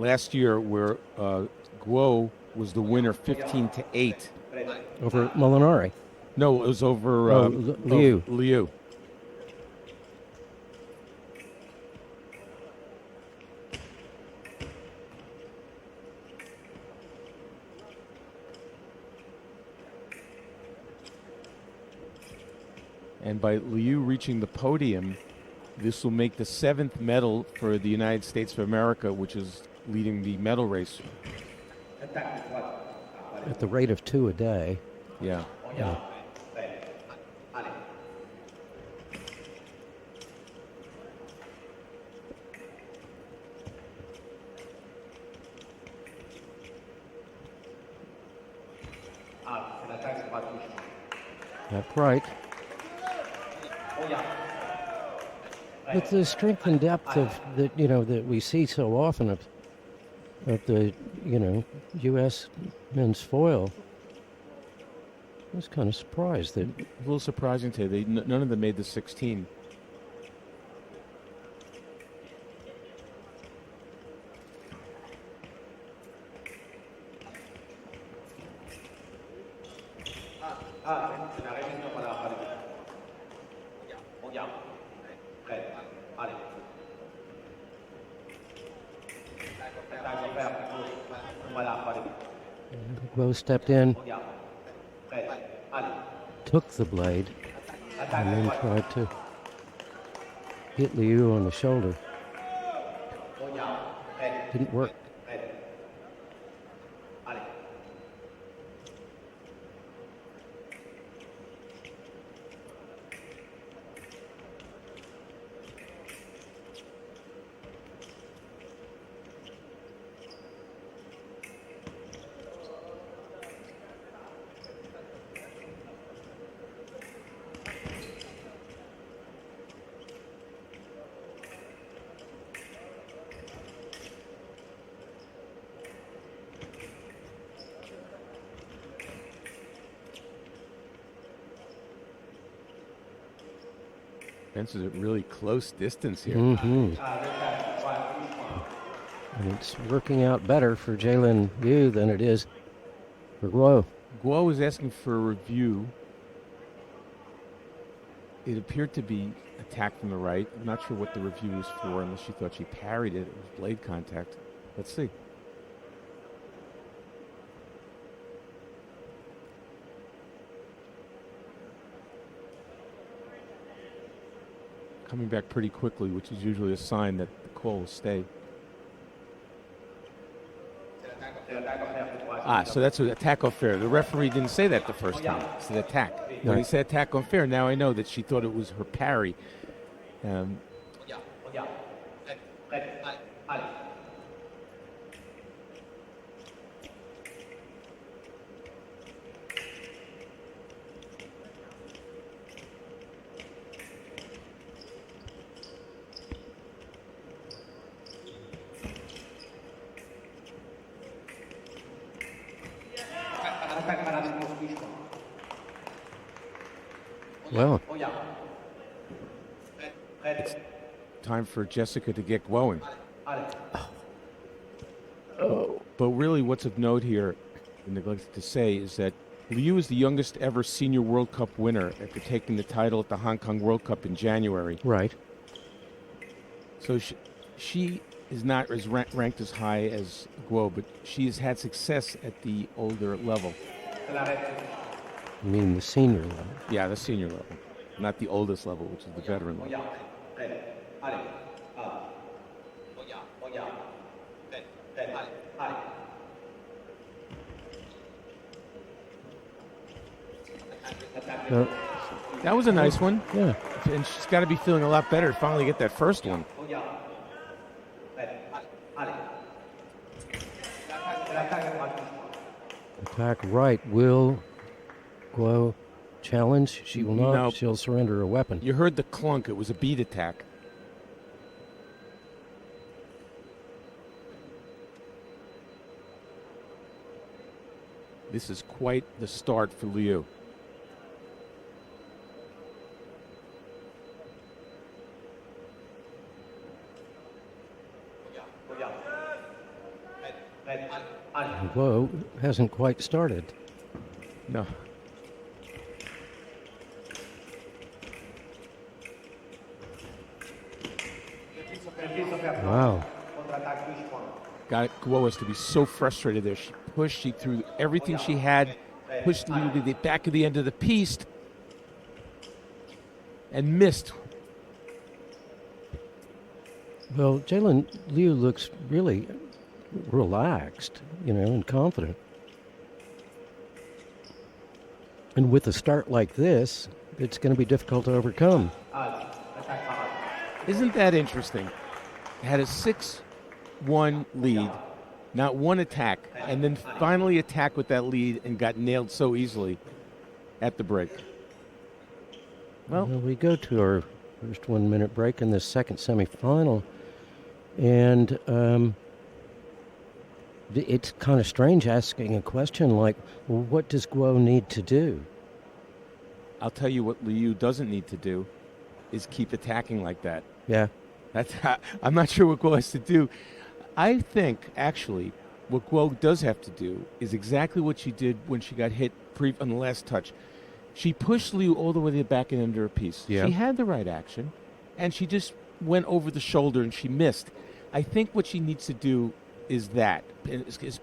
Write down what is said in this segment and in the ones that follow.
last year where GUO was the winner 15-8. Over Molinari. No, it was over Liu. Liu. And by Liu reaching the podium, this will make the 7th medal for the United States of America, which is leading the medal race. At the rate of 2 a day. Yeah. That's right. But the strength and depth of that, that we see so often of the, U.S. men's foil, I was kind of surprised that. A little surprising today. None of them made the 16. Guo stepped in, took the blade, and then tried to hit Liu on the shoulder. Didn't work. Fences at really close distance here. Mm-hmm. And it's working out better for Jaelyn Liu than it is for Guo. Guo is asking for a review. It appeared to be attacked from the right. I'm not sure what the review was for, unless she thought she parried it. It was blade contact. Let's see. Coming back pretty quickly, which is usually a sign that the call will stay. So that's an attack unfair. The referee didn't say that the first time. He said attack. When he said attack unfair, now I know that she thought it was her parry. Well, it's time for Jessica to get going. But really what's of note here, I neglected to say, is that Liu is the youngest ever senior World Cup winner after taking the title at the Hong Kong World Cup in January. Right. So she is not as ranked as high as Guo, but she has had success at the older level. You mean the senior level? Yeah, the senior level, not the oldest level, which is the veteran level. That was a nice one. Yeah. And she's got to be feeling a lot better to finally get that first one. Attack right. Will Guo challenge? She will not. No. She'll surrender her weapon. You heard the clunk. It was a beat attack. This is quite the start for Liu. Guo hasn't quite started. No. Wow. Got Guo has to be so frustrated there. She pushed, she threw everything she had, pushed Liu to the back of the end of the piece, and missed. Well, Jaelyn Liu looks really relaxed, and confident. And with a start like this, it's going to be difficult to overcome. Isn't that interesting? Had a 6-1 lead, not one attack, and then finally attacked with that lead and got nailed so easily at the break. Well, We go to our first 1 minute break in this second semifinal. And it's kind of strange asking a question like, well, what does Guo need to do? I'll tell you what Liu doesn't need to do is keep attacking like that. Yeah. I'm not sure what Guo has to do. I think, actually, what Guo does have to do is exactly what she did when she got hit on the last touch. She pushed Liu all the way to the back and under her piece. Yeah. She had the right action, and she just went over the shoulder and she missed. I think what she needs to do is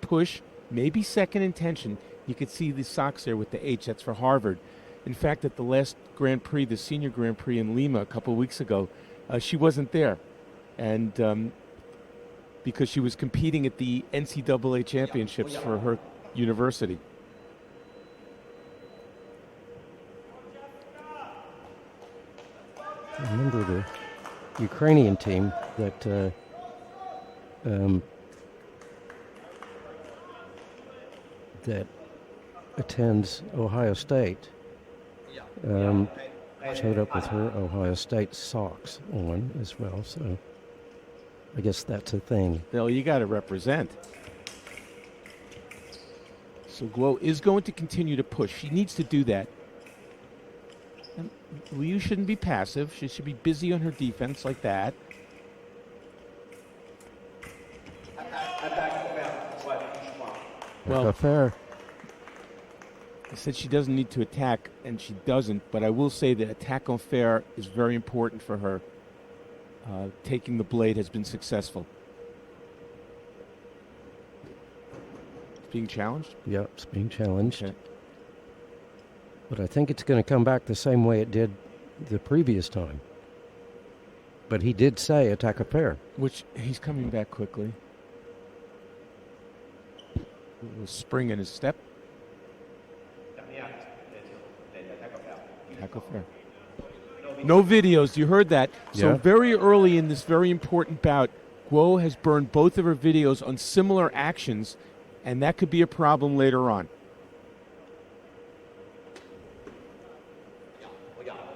push, maybe second intention. You could see the socks there with the H. That's for Harvard. In fact, at the last Grand Prix, the Senior Grand Prix in Lima a couple of weeks ago, she wasn't there. And because she was competing at the NCAA championships for her university. I remember the Ukrainian team that that attends Ohio State showed up with her Ohio State socks on as well. So I guess that's a thing. Well, you got to represent. So Guo is going to continue to push. She needs to do that. And Liu shouldn't be passive. She should be busy on her defense like that. Well, Fair. I said she doesn't need to attack, and she doesn't, but I will say that attack on fair is very important for her. Taking the blade has been successful. It's being challenged? Yep, it's being challenged. Okay. But I think it's going to come back the same way it did the previous time. But he did say attack a fair. Which he's coming back quickly. A little spring in his step. Tackle fair. No videos. You heard that. So Yeah. very early in this very important bout, Guo has burned both of her videos on similar actions, and that could be a problem later on.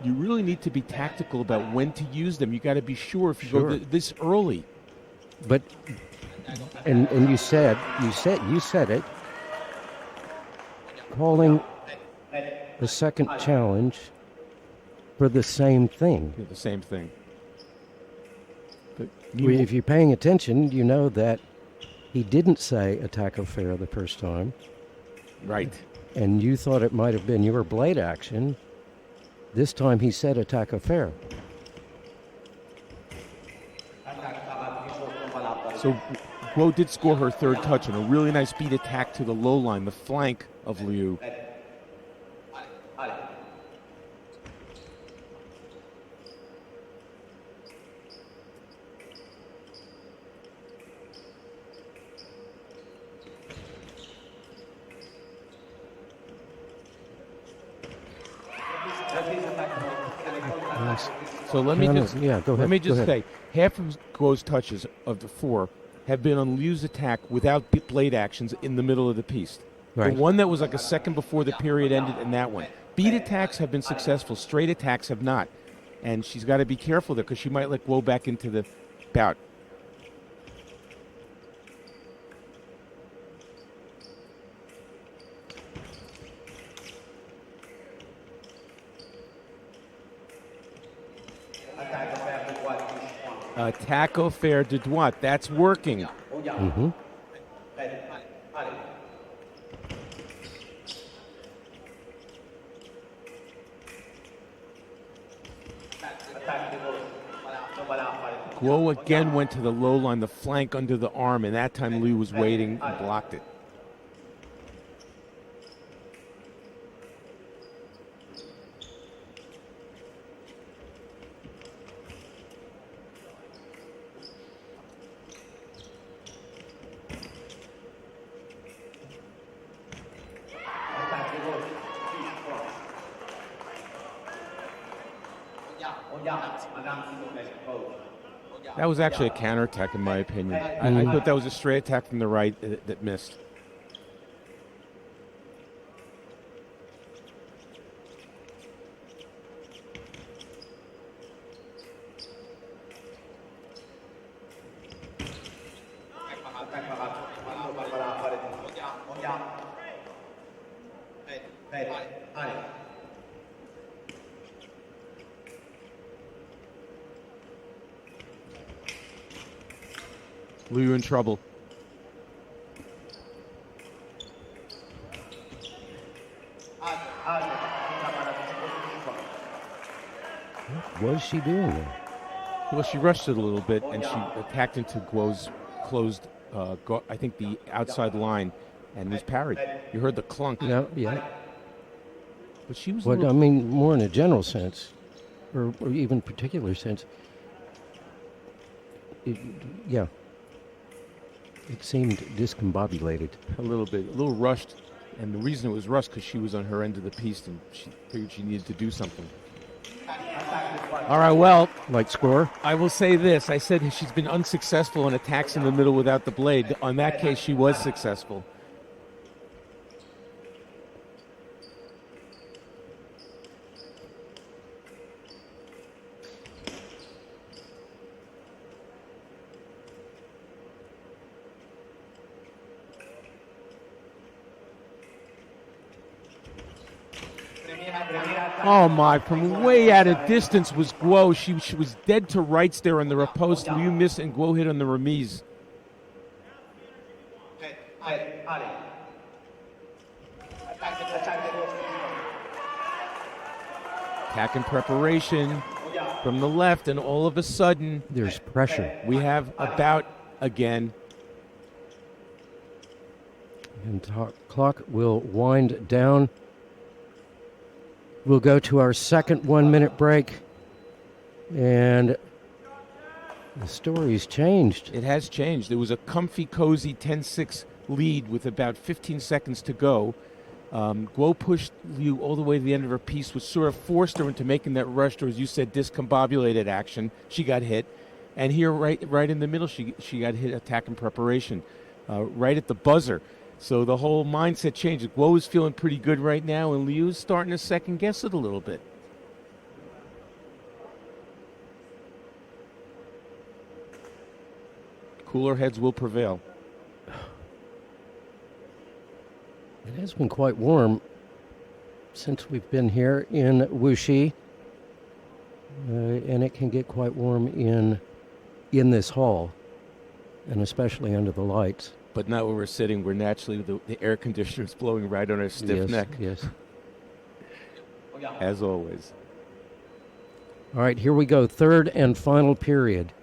You really need to be tactical about when to use them. You got to be sure if you Sure. go this early. But and you said it. Calling a second challenge for the same thing. Do the same thing. But If you're paying attention, you know that he didn't say attack a fair the first time, right. and you thought it might have been your blade action. This time he said attack a fair. So Guo did score her third touch and a really nice beat attack to the low line, the flank of Liu. Nice. So let me just go ahead. let me Go just ahead. say, half of Guo's touches of the 4 have been on Liu's attack without blade actions in the middle of the piece. Right. The one that was like a second before the period ended, and that one. Beat attacks have been successful. Straight attacks have not. And she's got to be careful there because she might let Guo back into the bout. Attack au fer de droite. That's working. Mm-hmm. Guo again went to the low line, the flank under the arm, and that time Liu was waiting and blocked it. That was actually a counterattack, in my opinion. I thought that was a straight attack from the right that missed. Liu in trouble. What is she doing there? Well, she rushed it a little bit, and she attacked into Guo's closed, I think, the outside line, and was parried. You heard the clunk. Yeah. But she was. But I mean, more in a general sense, or even particular sense. Yeah. It seemed discombobulated. A little bit, a little rushed. And the reason it was rushed because she was on her end of the piece and she figured she needed to do something. All right, well. Like score? I will say this. I said she's been unsuccessful in attacks in the middle without the blade. On that case, she was successful. Oh my, from way out of distance was Guo. She was dead to rights there on the riposte. Liu missed and Guo hit on the remise. Attack in preparation from the left, and all of a sudden there's pressure. We have a bout again. And clock will wind down. We'll go to our second 1 minute break. And the story's changed. It has changed. It was a comfy, cozy 10-6 lead with about 15 seconds to go. Guo pushed Liu all the way to the end of her piece, which sort of forced her into making that rush, or as you said, discombobulated action. She got hit. And here, right in the middle, she got hit, attack in preparation, right at the buzzer. So the whole mindset changed. Guo is feeling pretty good right now, and Liu's starting to second guess it a little bit. Cooler heads will prevail. It has been quite warm since we've been here in Wuxi, and it can get quite warm in this hall, and especially under the lights. But not where we're sitting, where naturally the air conditioner is blowing right on our stiff neck. Yes. As always. All right, here we go. Third and final period.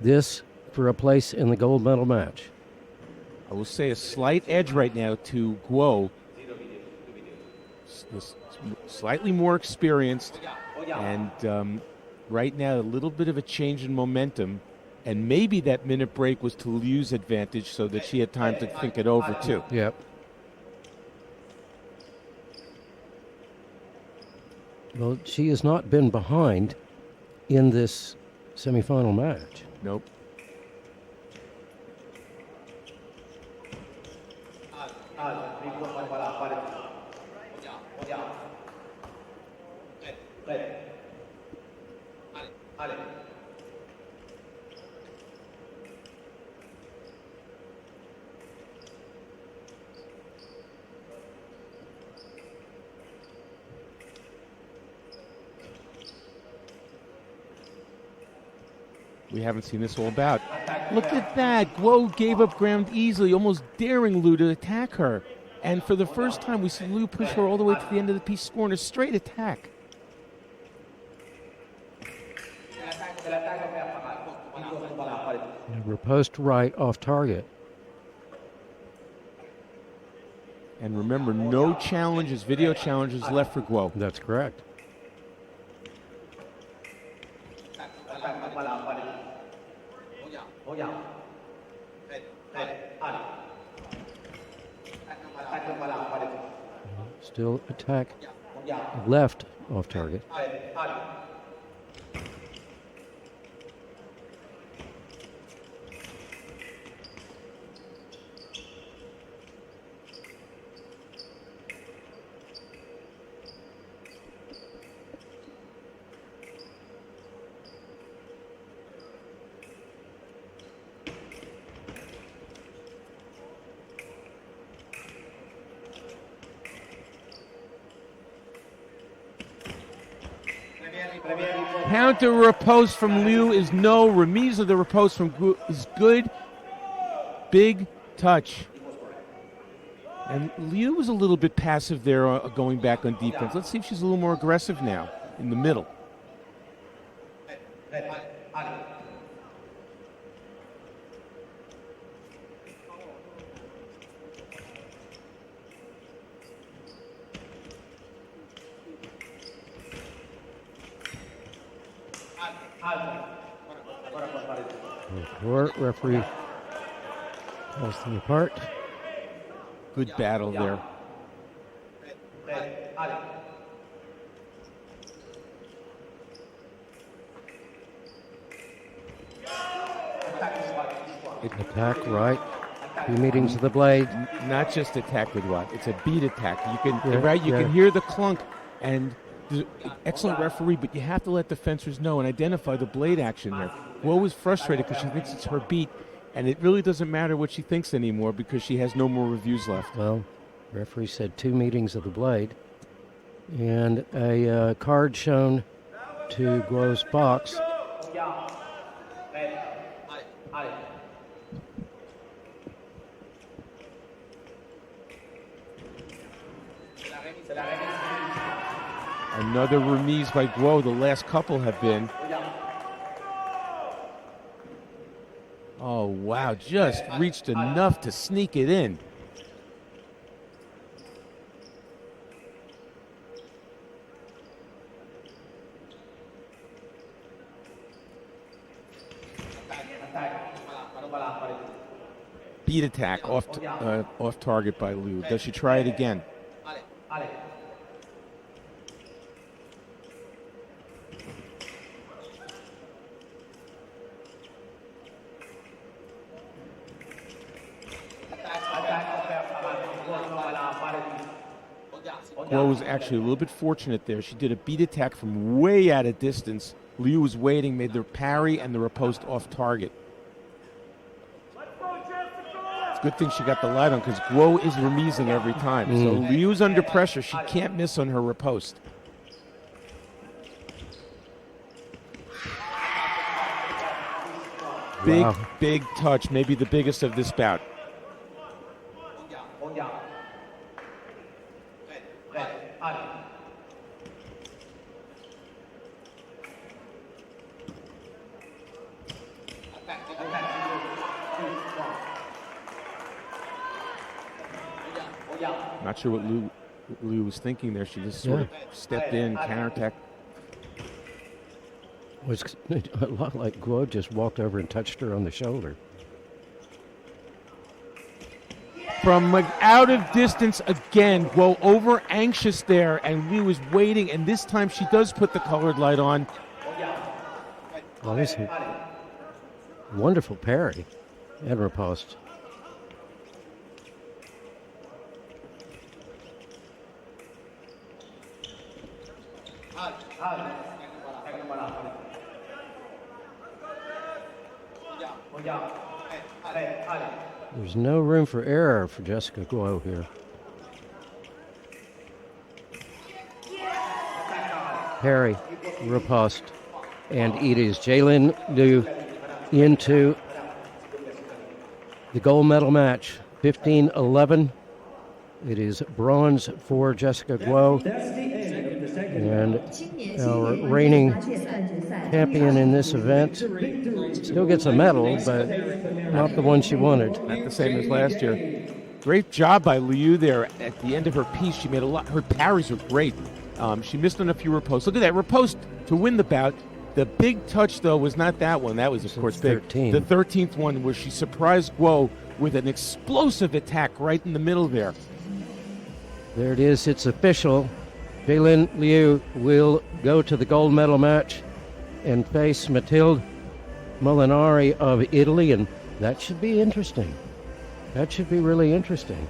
This for a place in the gold medal match. I will say a slight edge right now to Guo. Slightly more experienced. And right now, a little bit of a change in momentum. And maybe that minute break was to Liu's advantage so that she had time to think it over, too. Yep. Well, she has not been behind in this semifinal match. Nope. We haven't seen this all about. Look at that. Guo gave up ground easily, almost daring Liu to attack her. And for the first time, we see Liu push her all the way to the end of the piece, scoring a straight attack. Riposte right off target. And remember, no challenges, video challenges left for GUO. That's correct. Still attack left off target. Counter riposte from Liu is no. Remise of the riposte from GUO is good. Big touch. And Liu was a little bit passive there going back on defense. Let's see if she's a little more aggressive now in the middle. Court referee calls them apart. Good battle there. Attack right. 2 meetings of the blade. Not just attack with what? It's a beat attack. You can you Yeah. can hear the clunk, and excellent referee, but you have to let the fencers know and identify the blade action there. GUO is frustrated because she thinks it's her beat, and it really doesn't matter what she thinks anymore because she has no more reviews left. Well, referee said 2 meetings of the blade. And a card shown to GUO's box. Another remise by GUO. The last couple have been. Oh, wow. Just reached enough to sneak it in. Beat attack off target by Liu. Does she try it again? GUO was actually a little bit fortunate there. She did a beat attack from way out of distance. Liu was waiting, made the parry and the riposte off target. It's a good thing she got the light on because GUO is remising every time. So Liu's under pressure. She can't miss on her riposte. Big touch, maybe the biggest of this bout. Not sure what Liu was thinking there. She just sort of stepped in, counterattack. It was a lot like GUO just walked over and touched her on the shoulder. From out of distance again, GUO over anxious there, and Liu is waiting, and this time she does put the colored light on. Well, this is a wonderful parry and riposte. There's no room for error for Jessica GUO here. Parry, riposte, and it is Jaelyn Liu into the gold medal match, 15-11. It is bronze for Jessica GUO, and our reigning champion in this event Still gets a medal, but not the one she wanted. Not the same as last year. Great job by Liu there at the end of her piece. She made a lot. Her parries were great. She missed on a few riposts. Look at that riposte to win the bout. The big touch, though, was not that one. That was, of course, big. 13. The 13th one, where she surprised Guo with an explosive attack right in the middle there. There it is. It's official. Jaelyn Liu will go to the gold medal match and face Matilde Molinari of Italy, and that should be interesting. That should be really interesting.